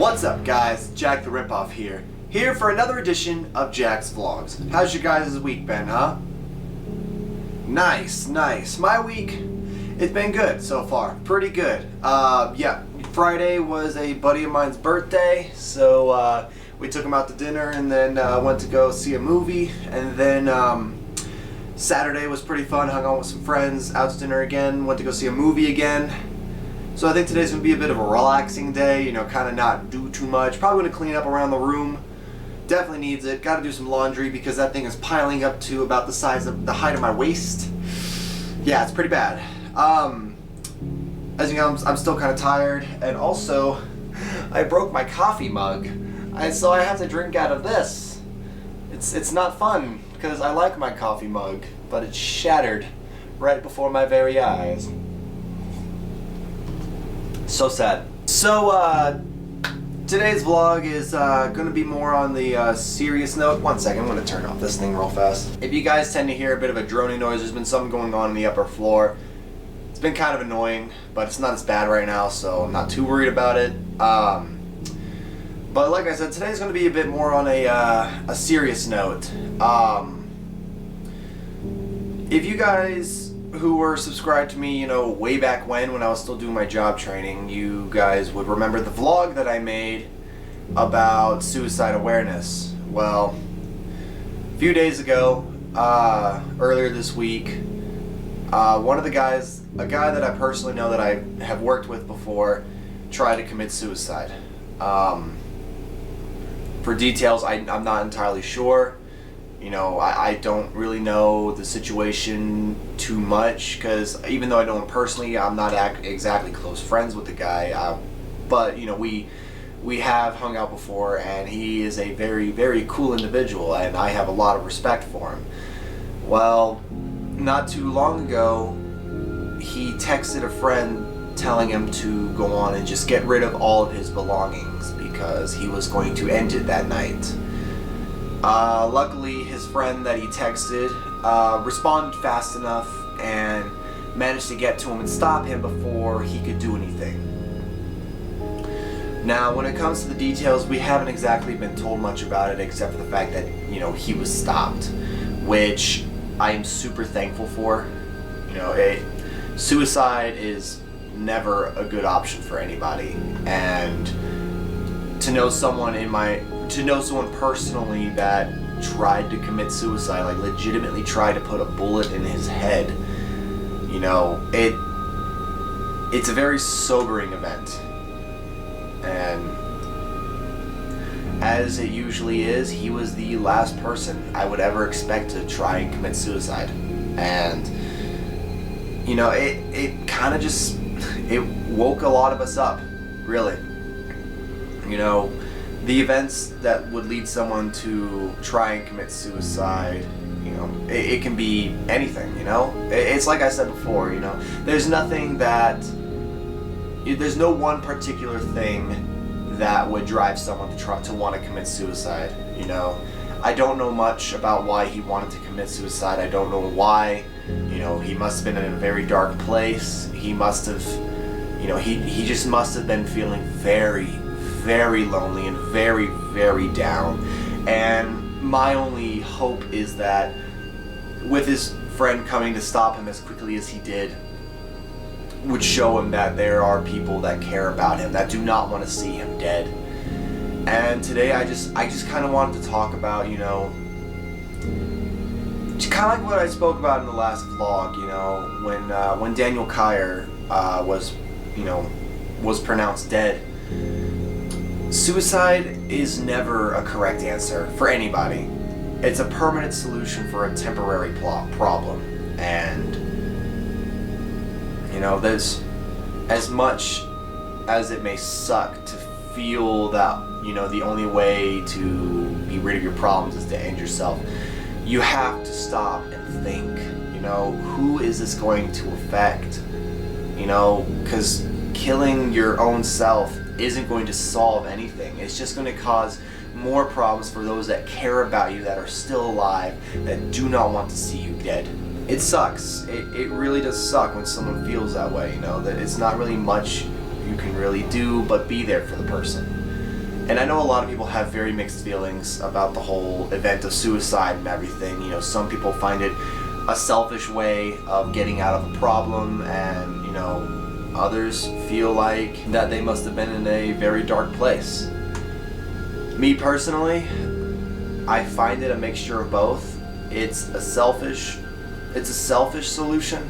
What's up guys, Jack the Ripoff here for another edition of Jack's Vlogs. How's your guys' week been, huh? Nice. My week, it's been good so far, pretty good. Yeah, Friday was a buddy of mine's birthday, so we took him out to dinner and then went to go see a movie, and then Saturday was pretty fun, hung out with some friends, out to dinner again, went to go see a movie again. So I think today's going to be a bit of a relaxing day, you know, kind of not do too much. Probably going to clean up around the room. Definitely needs it. Got to do some laundry because that thing is piling up to about the size of the height of my waist. Yeah, it's pretty bad. As you know, I'm still kind of tired, and also I broke my coffee mug, so I have to drink out of this. It's not fun because I like my coffee mug, but it's shattered right before my very eyes. So sad. So, today's vlog is going to be more on the serious note. One second, I'm going to turn off this thing real fast. If you guys tend to hear a bit of a droning noise, there's been something going on the upper floor. It's been kind of annoying, but it's not as bad right now, so I'm not too worried about it. But like I said, today's going to be a bit more on a serious note. If you guys who were subscribed to me, you know, way back when I was still doing my job training, you guys would remember the vlog that I made about suicide awareness. Well, a few days ago, earlier this week, one of the guys, a guy that I personally know that I have worked with before, tried to commit suicide. For details, I'm not entirely sure. You know, I don't really know the situation too much, because even though I know him personally, I'm not exactly close friends with the guy. But, you know, we have hung out before, and he is a very, very cool individual, and I have a lot of respect for him. Well, not too long ago, he texted a friend telling him to go on and just get rid of all of his belongings because he was going to end it that night. Luckily, his friend that he texted responded fast enough and managed to get to him and stop him before he could do anything. Now, when it comes to the details, we haven't exactly been told much about it except for the fact that, you know, he was stopped, which I am super thankful for. You know, suicide is never a good option for anybody, and to know someone personally that tried to commit suicide, like legitimately tried to put a bullet in his head, you know, it's a very sobering event. And as it usually is, he was the last person I would ever expect to try and commit suicide. And, you know, it kind of just, it woke a lot of us up, really. You know, the events that would lead someone to try and commit suicide, you know, it can be anything, you know? It's like I said before, you know, there's no one particular thing that would drive someone to want to commit suicide, you know? I don't know much about why he wanted to commit suicide. I don't know why. You know, he must have been in a very dark place. He must have, you know, he just must have been feeling very, very lonely and very, very down. And my only hope is that with his friend coming to stop him as quickly as he did, would show him that there are people that care about him, that do not want to see him dead. And today I just kind of wanted to talk about, you know, kind of like what I spoke about in the last vlog, you know, when Daniel Kyer was pronounced dead. Suicide is never a correct answer for anybody. It's a permanent solution for a temporary problem. And, you know, there's, as much as it may suck to feel that, you know, the only way to be rid of your problems is to end yourself, you have to stop and think, you know, who is this going to affect? You know, because killing your own self isn't going to solve anything. It's just going to cause more problems for those that care about you, that are still alive, that do not want to see you dead. It sucks. It really does suck when someone feels that way, you know, that it's not really much you can really do but be there for the person. And I know a lot of people have very mixed feelings about the whole event of suicide and everything. You know, some people find it a selfish way of getting out of a problem, and, you know, others feel like that they must have been in a very dark place. Me personally, I find it a mixture of both. It's a selfish solution,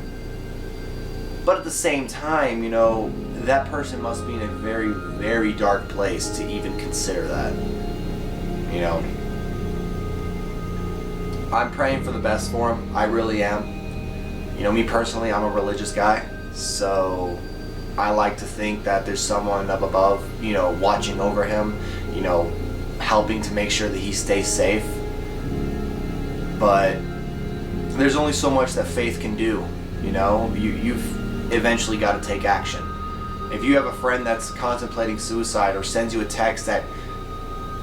but at the same time, you know, that person must be in a very, very dark place to even consider that. You know, I'm praying for the best for him. I really am. You know, me personally, I'm a religious guy, so I like to think that there's someone up above, you know, watching over him, you know, helping to make sure that he stays safe. But there's only so much that faith can do. You know, you've eventually got to take action. If you have a friend that's contemplating suicide or sends you a text that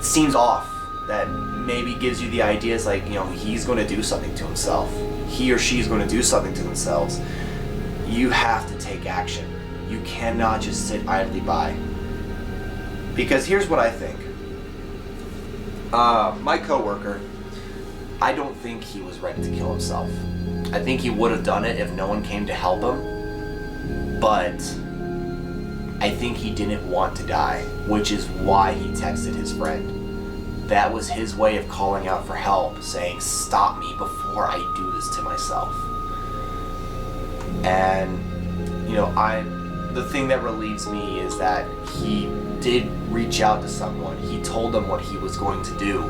seems off, that maybe gives you the ideas like, you know, he's going to do something to himself, he or she's going to do something to themselves, you have to take action. You cannot just sit idly by. Because here's what I think. My coworker, I don't think he was ready to kill himself. I think he would have done it if no one came to help him, but I think he didn't want to die, which is why he texted his friend. That was his way of calling out for help, saying, stop me before I do this to myself. And, you know, the thing that relieves me is that he did reach out to someone. He told them what he was going to do,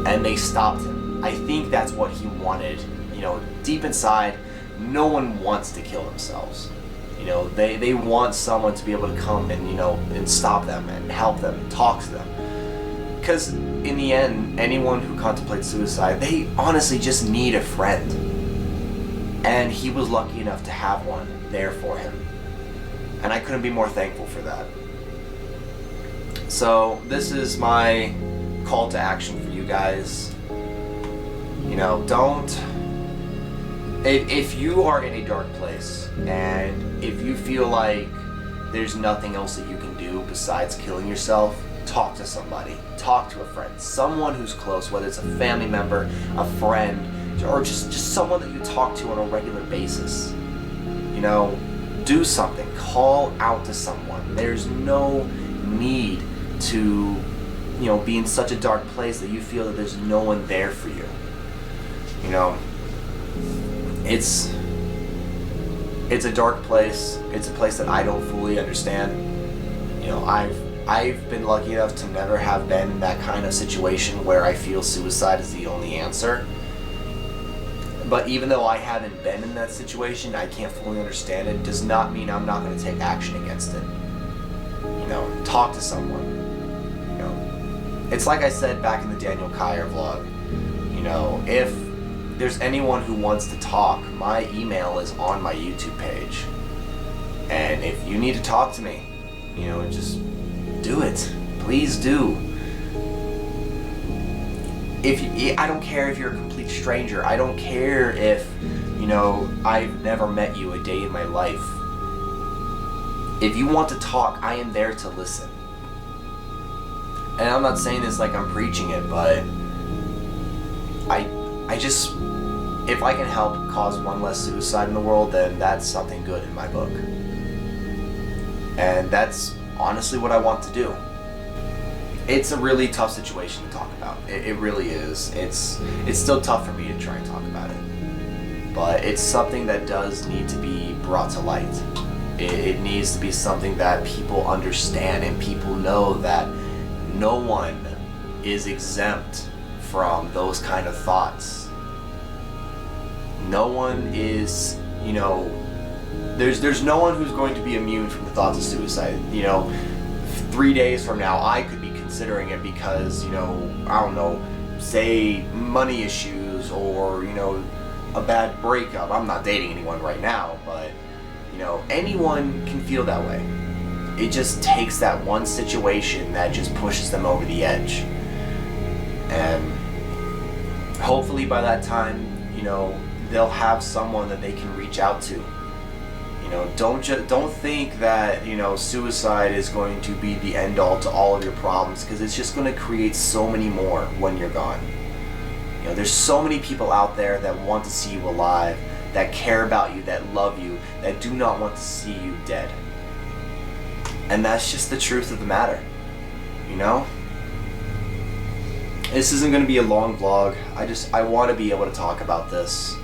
and they stopped him. I think that's what he wanted. You know, deep inside, no one wants to kill themselves. You know, they want someone to be able to come and, you know, and stop them and help them and talk to them. Because in the end, anyone who contemplates suicide, they honestly just need a friend. And he was lucky enough to have one there for him. And I couldn't be more thankful for that. So this is my call to action for you guys. You know, if you are in a dark place, and if you feel like there's nothing else that you can do besides killing yourself, talk to somebody. Talk to a friend. Someone who's close, whether it's a family member, a friend, or just someone that you talk to on a regular basis. You know, do something. Call out to someone. There's no need to, you know, be in such a dark place that you feel that there's no one there for you. You know, it's a dark place. It's a place that I don't fully understand. You know, I've been lucky enough to never have been in that kind of situation where I feel suicide is the only answer. But even though I haven't been in that situation, I can't fully understand it. Does not mean I'm not going to take action against it. You know, talk to someone. You know, it's like I said back in the Daniel Kyer vlog. You know, if there's anyone who wants to talk, my email is on my YouTube page. And if you need to talk to me, you know, just do it. Please do. I don't care if you're a complete stranger. I don't care if, you know, I've never met you a day in my life. If you want to talk, I am there to listen. And I'm not saying this like I'm preaching it, but I just, if I can help cause one less suicide in the world, then that's something good in my book. And that's honestly what I want to do. It's a really tough situation to talk about. It really is. It's still tough for me to try and talk about it. But it's something that does need to be brought to light. It needs to be something that people understand and people know that no one is exempt from those kind of thoughts. No one is, you know, there's no one who's going to be immune from the thoughts of suicide. You know, 3 days from now, I could be considering it because, you know, I don't know, say money issues or, you know, a bad breakup. I'm not dating anyone right now, but, you know, anyone can feel that way. It just takes that one situation that just pushes them over the edge. And hopefully by that time, you know, they'll have someone that they can reach out to. You You know, don't think that, you know, suicide is going to be the end all to all of your problems, because it's just going to create so many more when you're gone. You know, there's so many people out there that want to see you alive, that care about you, that love you, that do not want to see you dead. And that's just the truth of the matter, you know? This isn't going to be a long vlog. I want to be able to talk about this.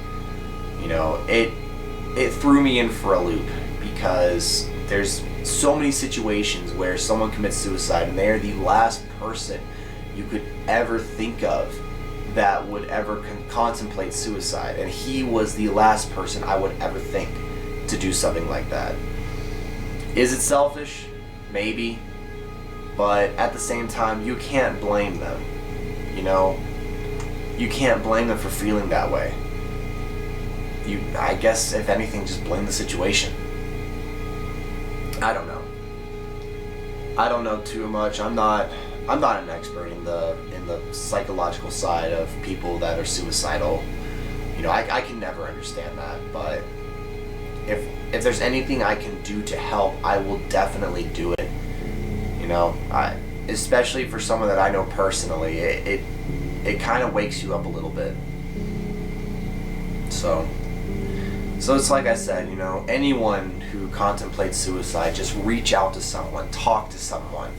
You know, it threw me in for a loop, because there's so many situations where someone commits suicide and they're the last person you could ever think of that would ever contemplate suicide, and he was the last person I would ever think to do something like that. Is it selfish? Maybe, but at the same time, you can't blame them. You know, you can't blame them for feeling that way. I guess, if anything, just blame the situation. I don't know. I don't know too much. I'm not an expert in the psychological side of people that are suicidal. You know, I can never understand that, but if there's anything I can do to help, I will definitely do it. You know, especially for someone that I know personally, it kind of wakes you up a little bit. So it's like I said, you know, anyone who contemplates suicide, just reach out to someone, talk to someone.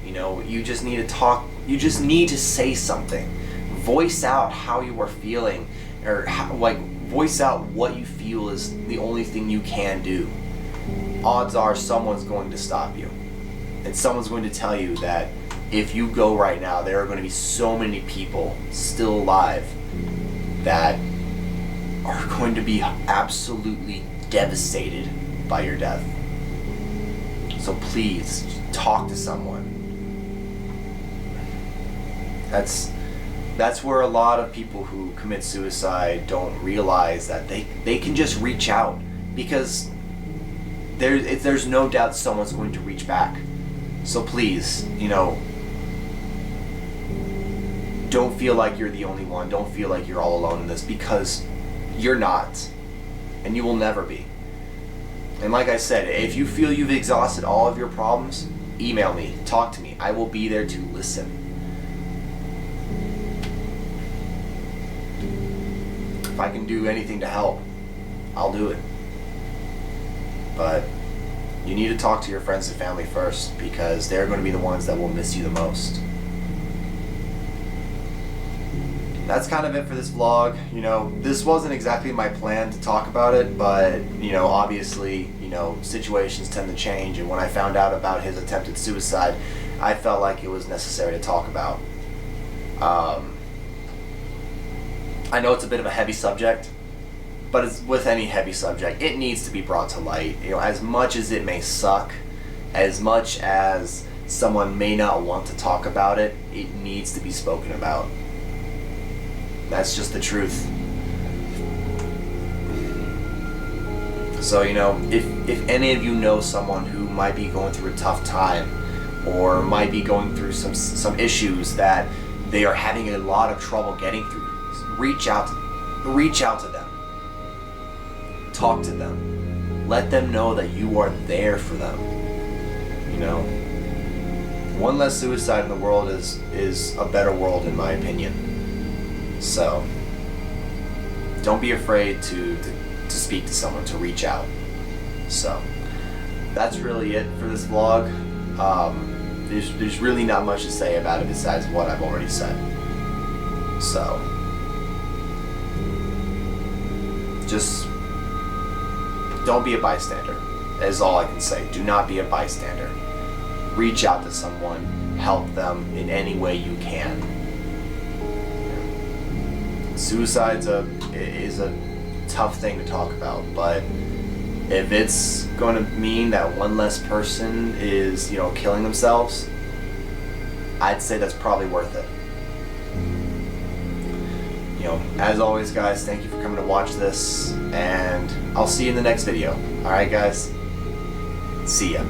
You know, you just need to talk, you just need to say something. Voice out how you are feeling, or voice out what you feel is the only thing you can do. Odds are someone's going to stop you. And someone's going to tell you that if you go right now, there are going to be so many people still alive that are going to be absolutely devastated by your death. So please, talk to someone. That's where a lot of people who commit suicide don't realize that they can just reach out, because there's no doubt someone's going to reach back. So please, you know, don't feel like you're the only one. Don't feel like you're all alone in this, because you're not, and you will never be. And like I said, if you feel you've exhausted all of your problems, email me, talk to me. I will be there to listen. If I can do anything to help, I'll do it. But you need to talk to your friends and family first, because they're going to be the ones that will miss you the most. That's kind of it for this vlog. You know, this wasn't exactly my plan to talk about it, but, you know, obviously, you know, situations tend to change, and when I found out about his attempted suicide, I felt like it was necessary to talk about. I know it's a bit of a heavy subject, but as with any heavy subject, it needs to be brought to light. You know, as much as it may suck, as much as someone may not want to talk about it, it needs to be spoken about. That's just the truth. So, you know, if any of you know someone who might be going through a tough time, or might be going through some issues that they are having a lot of trouble getting through, reach out to them. Talk to them. Let them know that you are there for them. You know, one less suicide in the world is a better world, in my opinion. So don't be afraid to speak to someone, to reach out. So that's really it for this vlog. There's really not much to say about it besides what I've already said. So just don't be a bystander, is all I can say. Do not be a bystander. Reach out to someone, help them in any way you can. Suicide is a tough thing to talk about, but if it's going to mean that one less person is, you know, killing themselves, I'd say that's probably worth it. You know, as always, guys, thank you for coming to watch this, and I'll see you in the next video. Alright, guys? See ya.